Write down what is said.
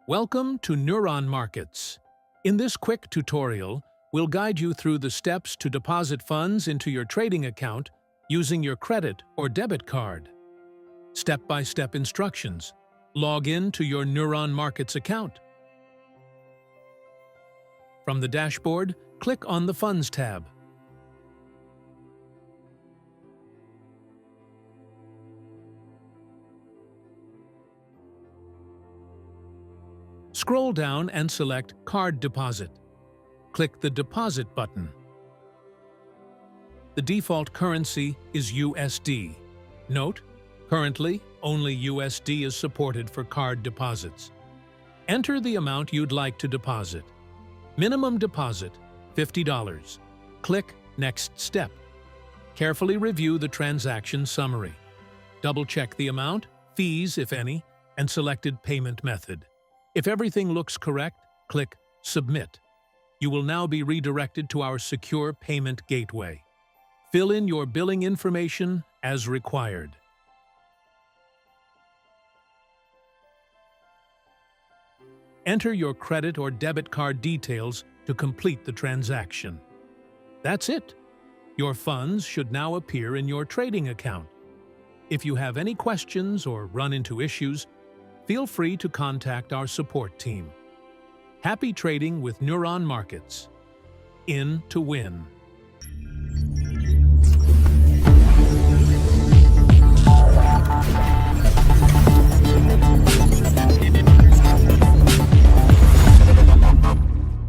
Welcome to Neuron Markets. In this quick tutorial, we'll guide you through the steps to deposit funds into your trading account using your credit or debit card. Step-by-step instructions. Log in to your Neuron Markets account. From the dashboard, click on the Funds tab. Scroll down and select Card Deposit. Click the Deposit button. The default currency is USD. Note, currently, only USD is supported for card deposits. Enter the amount you'd like to deposit. Minimum deposit, $50. Click Next Step. Carefully review the transaction summary. Double-check the amount, fees if any, and selected payment method. If everything looks correct, click Submit. You will now be redirected to our secure payment gateway. Fill in your billing information as required. Enter your credit or debit card details to complete the transaction. That's it. Your funds should now appear in your trading account. If you have any questions or run into issues, feel free to contact our support team. Happy trading with Neuron Markets. In to win.